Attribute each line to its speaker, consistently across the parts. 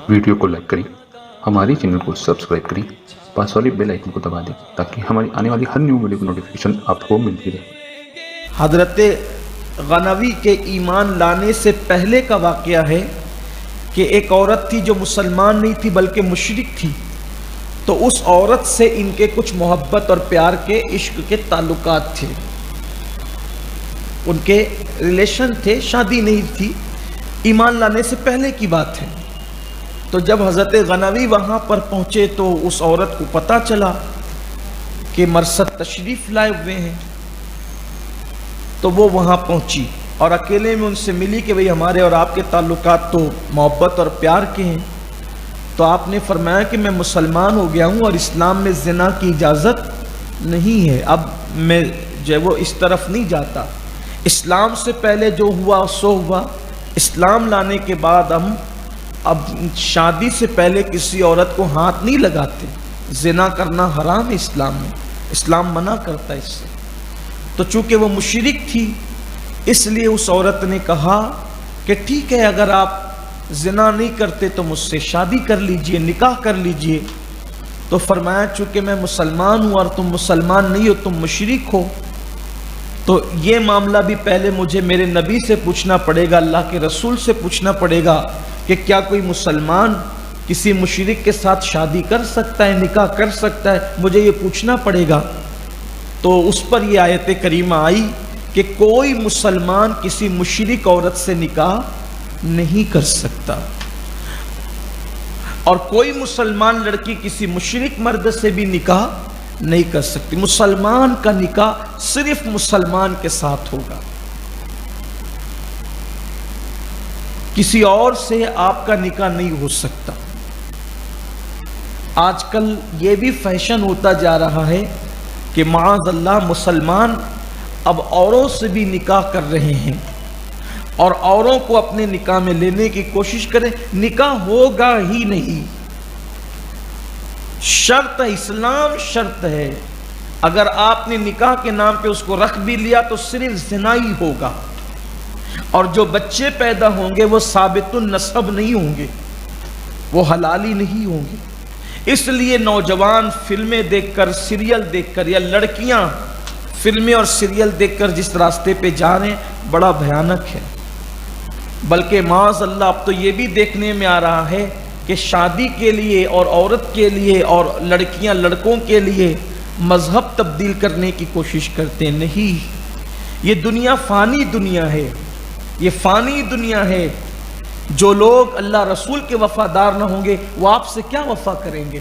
Speaker 1: Video کو like کریں، ہمارے چینل کو سبسکرائب کریں، پاس والی بیل آئیکن کو دبا دیں تاکہ ہماری آنے والی ہر نیو ویڈیو کی نوٹیفیکیشن آپ کو ملتی رہے۔
Speaker 2: حضرت غنوی کے ایمان لانے سے پہلے کا واقعہ ہے کہ ایک عورت تھی جو مسلمان نہیں تھی بلکہ مشرک تھی، تو اس عورت سے ان کے کچھ محبت اور پیار کے عشق کے تعلقات تھے، ان کے ریلیشن تھے، شادی نہیں تھی، ایمان لانے سے پہلے کی بات ہے۔ تو جب حضرت غنوی وہاں پر پہنچے تو اس عورت کو پتہ چلا کہ مرثد تشریف لائے ہوئے ہیں، تو وہ وہاں پہنچی اور اکیلے میں ان سے ملی کہ بھئی ہمارے اور آپ کے تعلقات تو محبت اور پیار کے ہیں۔ تو آپ نے فرمایا کہ میں مسلمان ہو گیا ہوں اور اسلام میں زنا کی اجازت نہیں ہے، اب میں جو ہے وہ اس طرف نہیں جاتا، اسلام سے پہلے جو ہوا سو ہوا، اسلام لانے کے بعد ہم اب شادی سے پہلے کسی عورت کو ہاتھ نہیں لگاتے، زنا کرنا حرام ہے اسلام میں، اسلام منع کرتا ہے اس سے۔ تو چونکہ وہ مشرک تھی اس لیے اس عورت نے کہا کہ ٹھیک ہے، اگر آپ زنا نہیں کرتے تو مجھ سے شادی کر لیجئے، نکاح کر لیجئے۔ تو فرمایا چونکہ میں مسلمان ہوں اور تم مسلمان نہیں ہو، تم مشرک ہو، تو یہ معاملہ بھی پہلے مجھے میرے نبی سے پوچھنا پڑے گا، اللہ کے رسول سے پوچھنا پڑے گا کہ کیا کوئی مسلمان کسی مشرک کے ساتھ شادی کر سکتا ہے، نکاح کر سکتا ہے، مجھے یہ پوچھنا پڑے گا۔ تو اس پر یہ آیت کریمہ آئی کہ کوئی مسلمان کسی مشرک عورت سے نکاح نہیں کر سکتا، اور کوئی مسلمان لڑکی کسی مشرک مرد سے بھی نکاح نہیں کر سکتی۔ مسلمان کا نکاح صرف مسلمان کے ساتھ ہوگا، کسی اور سے آپ کا نکاح نہیں ہو سکتا۔ آج کل یہ بھی فیشن ہوتا جا رہا ہے کہ معاذ اللہ مسلمان اب اوروں سے بھی نکاح کر رہے ہیں اور اوروں کو اپنے نکاح میں لینے کی کوشش کریں، نکاح ہوگا ہی نہیں، شرط ہے، اسلام شرط ہے، اگر آپ نے نکاح کے نام پہ اس کو رکھ بھی لیا تو صرف زنا ہی ہوگا، اور جو بچے پیدا ہوں گے وہ ثابت النسب نہیں ہوں گے، وہ حلالی نہیں ہوں گے۔ اس لیے نوجوان فلمیں دیکھ کر، سیریل دیکھ کر، یا لڑکیاں فلمیں اور سیریل دیکھ کر جس راستے پہ جا رہے ہیں بڑا بھیانک ہے۔ بلکہ معاذ اللہ اب تو یہ بھی دیکھنے میں آ رہا ہے کہ شادی کے لیے اور عورت کے لیے اور لڑکیاں لڑکوں کے لیے مذہب تبدیل کرنے کی کوشش کرتے ہیں۔ نہیں، یہ دنیا فانی دنیا ہے، یہ فانی دنیا ہے۔ جو لوگ اللہ رسول کے وفادار نہ ہوں گے وہ آپ سے کیا وفا کریں گے؟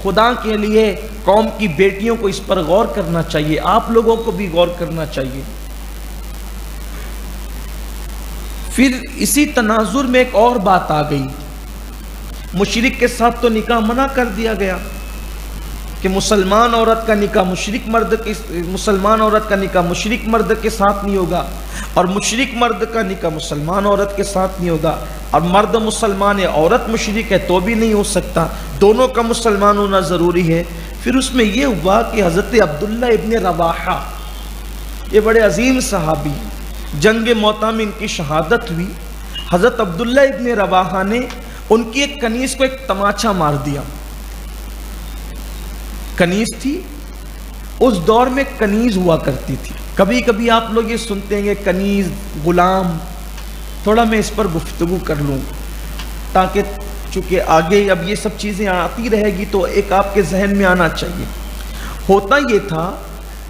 Speaker 2: خدا کے لیے قوم کی بیٹیوں کو اس پر غور کرنا چاہیے، آپ لوگوں کو بھی غور کرنا چاہیے۔ پھر اسی تناظر میں ایک اور بات آ گئی، مشرک کے ساتھ تو نکاح منع کر دیا گیا کہ مسلمان عورت کا نکاح مشرک مرد کے ساتھ نہیں ہوگا، اور مشرک مرد کا نکاح مسلمان عورت کے ساتھ نہیں ہوگا، اور مرد مسلمان ہے عورت مشرک ہے تو بھی نہیں ہو سکتا، دونوں کا مسلمان ہونا ضروری ہے۔ پھر اس میں یہ ہوا کہ حضرت عبداللہ ابن رواحہ، یہ بڑے عظیم صحابی، جنگ موطا میں ان کی شہادت ہوئی۔ حضرت عبداللہ ابن رواحہ نے ان کی ایک کنیز کو ایک تماچا مار دیا۔ کنیز تھی، اس دور میں کنیز ہوا کرتی تھی، کبھی کبھی آپ لوگ یہ سنتے ہیں کہ کنیز، غلام، تھوڑا میں اس پر گفتگو کر لوں تاکہ چونکہ آگے اب یہ سب چیزیں آتی رہے گی تو ایک آپ کے ذہن میں آنا چاہیے۔ ہوتا یہ تھا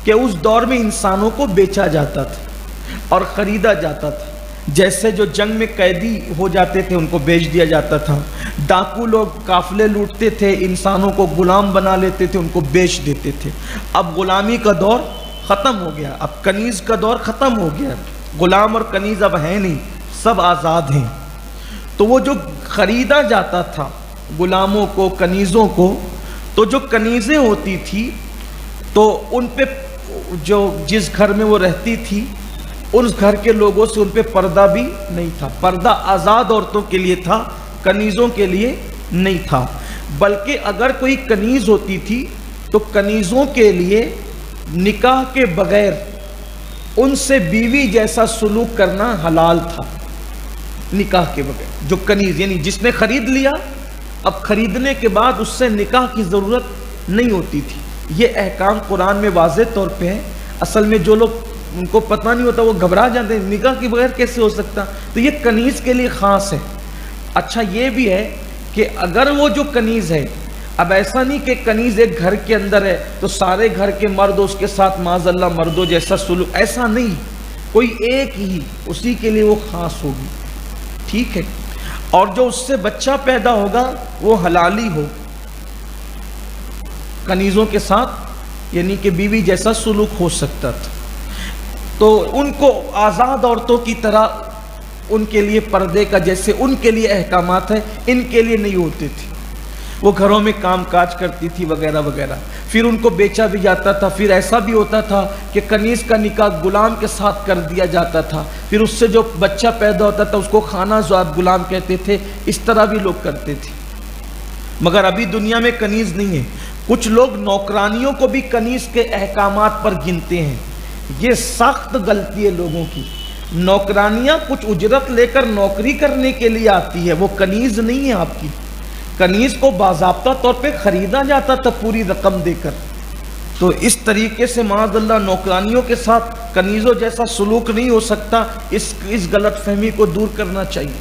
Speaker 2: کہ اس دور میں انسانوں کو بیچا جاتا تھا اور خریدا جاتا تھا، جیسے جو جنگ میں قیدی ہو جاتے تھے ان کو بیچ دیا جاتا تھا، ڈاکو لوگ قافلے لوٹتے تھے، انسانوں کو غلام بنا لیتے تھے، ان کو بیچ دیتے تھے۔ اب غلامی کا دور ختم ہو گیا، اب کنیز کا دور ختم ہو گیا، غلام اور کنیز اب ہیں نہیں، سب آزاد ہیں۔ تو وہ جو خریدا جاتا تھا غلاموں کو، کنیزوں کو، تو جو کنیزیں ہوتی تھی تو ان پہ جو جس گھر میں وہ رہتی تھی اس گھر کے لوگوں سے ان پہ پردہ بھی نہیں تھا، پردہ آزاد عورتوں کے لیے تھا، کنیزوں کے لیے نہیں تھا۔ بلکہ اگر کوئی کنیز ہوتی تھی تو کنیزوں کے لیے نکاح کے بغیر ان سے بیوی جیسا سلوک کرنا حلال تھا، نکاح کے بغیر. جو کنیز یعنی جس نے خرید لیا، اب خریدنے کے بعد اس سے نکاح کی ضرورت نہیں ہوتی تھی. یہ احکام قرآن میں واضح طور پہ ہے. اصل میں جو لوگ ان کو پتہ نہیں ہوتا وہ گھبرا جاتے ہیں، نکاح کے بغیر کیسے ہو سکتا، تو یہ کنیز کے لیے خاص ہے. اچھا یہ بھی ہے کہ اگر وہ جو کنیز ہے، اب ایسا نہیں کہ کنیز ایک گھر کے اندر ہے تو سارے گھر کے مرد اس کے ساتھ معاذ اللہ مردوں جیسا سلوک، ایسا نہیں، کوئی ایک ہی اسی کے لیے وہ خاص ہوگی. ٹھیک ہے. اور جو اس سے بچہ پیدا ہوگا وہ حلالی ہو، کنیزوں کے ساتھ یعنی کہ بیوی جیسا سلوک ہو سکتا تھا، تو ان کو آزاد عورتوں کی طرح ان کے لیے پردے کا جیسے ان کے لیے احکامات ہیں ان کے لیے نہیں ہوتے تھے. وہ گھروں میں کام کاج کرتی تھی وغیرہ وغیرہ. پھر ان کو بیچا بھی جاتا تھا. پھر ایسا بھی ہوتا تھا کہ کنیز کا نکاح غلام کے ساتھ کر دیا جاتا تھا. پھر اس سے جو بچہ پیدا ہوتا تھا اس کو خانہ زاد غلام کہتے تھے. اس طرح بھی لوگ کرتے تھے. مگر ابھی دنیا میں کنیز نہیں ہے. کچھ لوگ نوکرانیوں کو بھی کنیز کے احکامات پر گنتے ہیں. یہ سخت غلطی ہے لوگوں کی. نوکرانیاں کچھ اجرت لے کر نوکری کرنے کے لیے آتی ہے، وہ کنیز نہیں ہے آپ کی. کنیز کو باضابطہ طور پہ خریدا جاتا تھا پوری رقم دے کر. تو اس طریقے سے معاذ اللہ نوکرانیوں کے ساتھ کنیزوں جیسا سلوک نہیں ہو سکتا. اس غلط فہمی کو دور کرنا چاہیے.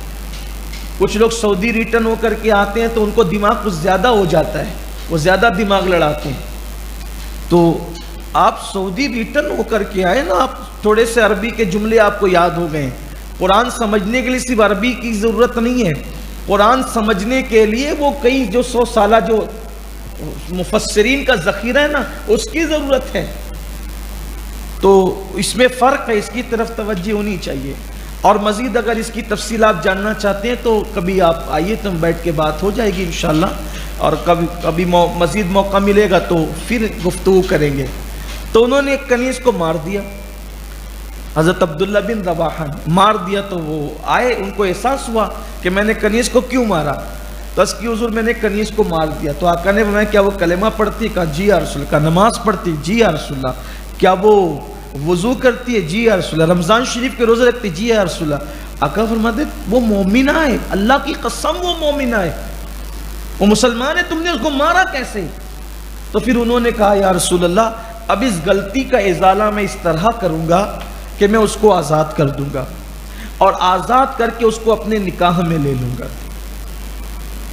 Speaker 2: کچھ لوگ سعودی ریٹرن ہو کر کے آتے ہیں تو ان کو دماغ کچھ زیادہ ہو جاتا ہے، وہ زیادہ دماغ لڑاتے ہیں. تو آپ سعودی ریٹرن ہو کر کے آئے نا، آپ تھوڑے سے عربی کے جملے آپ کو یاد ہو گئے. قرآن سمجھنے کے لیے صرف عربی کی ضرورت نہیں ہے. قرآن سمجھنے کے لیے وہ کئی جو 100 سالہ جو مفسرین کا ذخیرہ ہے نا اس کی ضرورت ہے. تو اس میں فرق ہے، اس کی طرف توجہ ہونی چاہیے. اور مزید اگر اس کی تفصیل آپ جاننا چاہتے ہیں تو کبھی آپ آئیے تو بیٹھ کے بات ہو جائے گی انشاءاللہ. اور کبھی مزید موقع ملے گا تو پھر گفتگو کریں گے. تو انہوں نے ایک کنیز کو مار دیا. حضرت عبداللہ بن رواحہ مار دیا. تو وہ آئے، ان کو احساس ہوا کہ میں نے کنیز کو کیوں مارا. تو اس کی حضور میں نے کنیز کو مار دیا. تو آقا نے فرمایا کیا وہ کلمہ پڑھتی؟ کہا جی یا رسول اللہ. کہا نماز پڑھتی؟ جی یا رسول اللہ. کیا وہ وضو کرتی ہے؟ جی یا رسول اللہ. رمضان شریف کے روزے رکھتی؟ جی یا رسول اللہ. آقا فرماتے وہ مومنہ ہے، اللہ کی قسم وہ مومنہ ہے، وہ مسلمان ہے، تم نے اس کو مارا کیسے؟ تو پھر انہوں نے کہا یا رسول اللہ اب اس غلطی کا ازالہ میں اس طرح کروں گا کہ میں اس کو آزاد کر دوں گا، اور آزاد کر کے اس کو اپنے نکاح میں لے لوں گا.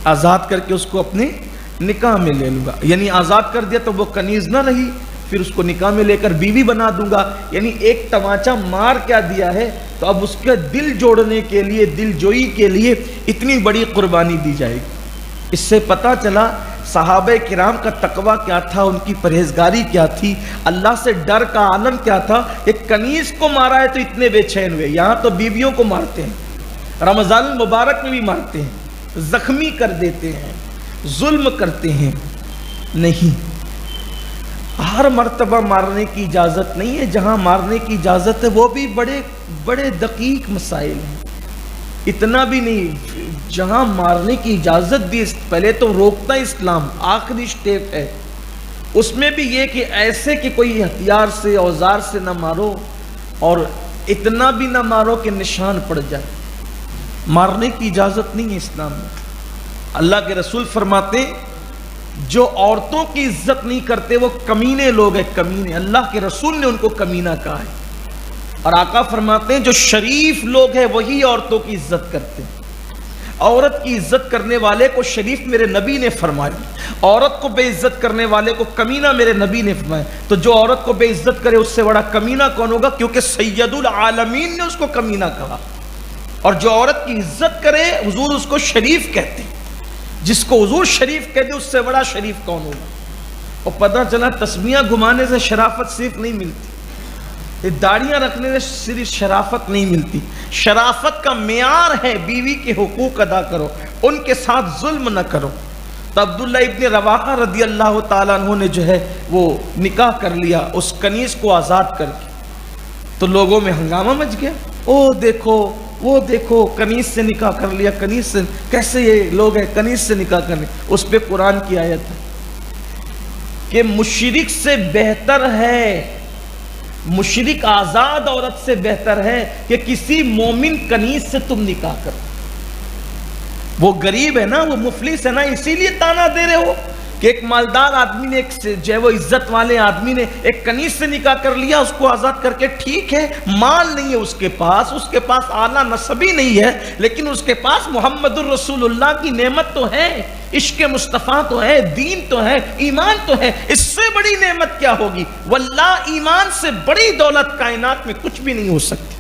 Speaker 2: آزاد کر کے اس کو اپنے نکاح میں لے لوں گا. یعنی آزاد کر دیا تو وہ کنیز نہ رہی، پھر اس کو نکاح میں لے کر بیوی بنا دوں گا. یعنی ایک تماچا مار کیا دیا ہے تو اب اس کے دل جوڑنے کے لیے، دل جوئی کے لیے اتنی بڑی قربانی دی جائے گی. اس سے پتہ چلا صحابہ کرام کا تقویٰ کیا تھا، ان کی پرہیزگاری کیا تھی، اللہ سے ڈر کا عالم کیا تھا. ایک کنیز کو مارا ہے تو اتنے بے چین ہوئے. یہاں تو بیویوں کو مارتے ہیں، رمضان المبارک میں بھی مارتے ہیں، زخمی کر دیتے ہیں، ظلم کرتے ہیں. نہیں، ہر مرتبہ مارنے کی اجازت نہیں ہے. جہاں مارنے کی اجازت ہے وہ بھی بڑے بڑے دقیق مسائل ہیں. اتنا بھی نہیں. جہاں مارنے کی اجازت دی پہلے تو روکتا اسلام، آخری سٹیپ ہے. اس میں بھی یہ کہ ایسے کہ کوئی ہتھیار سے اوزار سے نہ مارو، اور اتنا بھی نہ مارو کہ نشان پڑ جائے. مارنے کی اجازت نہیں ہے اسلام میں. اللہ کے رسول فرماتے ہیں جو عورتوں کی عزت نہیں کرتے وہ کمینے لوگ ہیں، کمینے. اللہ کے رسول نے ان کو کمینہ کہا ہے. اور آقا فرماتے ہیں جو شریف لوگ ہیں وہی عورتوں کی عزت کرتے ہیں. عورت کی عزت کرنے والے کو شریف میرے نبی نے فرمایا، عورت کو بے عزت کرنے والے کو کمینہ میرے نبی نے فرمایا. تو جو عورت کو بے عزت کرے اس سے بڑا کمینہ کون ہوگا؟ کیونکہ سید العالمین نے اس کو کمینہ کہا. اور جو عورت کی عزت کرے حضور اس کو شریف کہتے ہیں. جس کو حضور شریف کہتے اس سے بڑا شریف کون ہوگا؟ اور پتہ چلا تسمیہ گھمانے سے شرافت صرف نہیں ملتی، داڑیاں رکھنے سے صرف شرافت نہیں ملتی. شرافت کا معیار ہے بیوی کے حقوق ادا کرو، ان کے ساتھ ظلم نہ کرو. تو عبداللہ ابن رواحہ رضی اللہ تعالیٰ عنہ نے جو ہے وہ نکاح کر لیا اس کنیز کو آزاد کر کے. تو لوگوں میں ہنگامہ مچ گیا، او دیکھو وہ دیکھو کنیز سے نکاح کر لیا، کنیز سے کیسے یہ لوگ ہیں کنیز سے نکاح کرنے. اس پہ قرآن کی آیت ہے کہ مشرک سے بہتر ہے مشرک آزاد عورت سے بہتر ہے کہ کسی مومن کنیز سے تم نکاح کرو. وہ غریب ہے نا, وہ مفلس ہے نا, اسی لیے تانا دے رہے ہو کہ ایک مالدار آدمی نے, ایک جو ہے وہ عزت والے آدمی نے ایک کنیز سے نکاح کر لیا, اس کو آزاد کر کے. ٹھیک ہے, مال نہیں ہے اس کے پاس اعلیٰ نسب ہی نہیں ہے, لیکن اس کے پاس محمد الرسول اللہ کی نعمت تو ہے, عشق مصطفیٰ تو ہے, دین تو ہے, ایمان تو ہے. اس سے بڑی نعمت کیا ہوگی؟ واللہ ایمان سے بڑی دولت کائنات میں کچھ بھی نہیں ہو سکتی.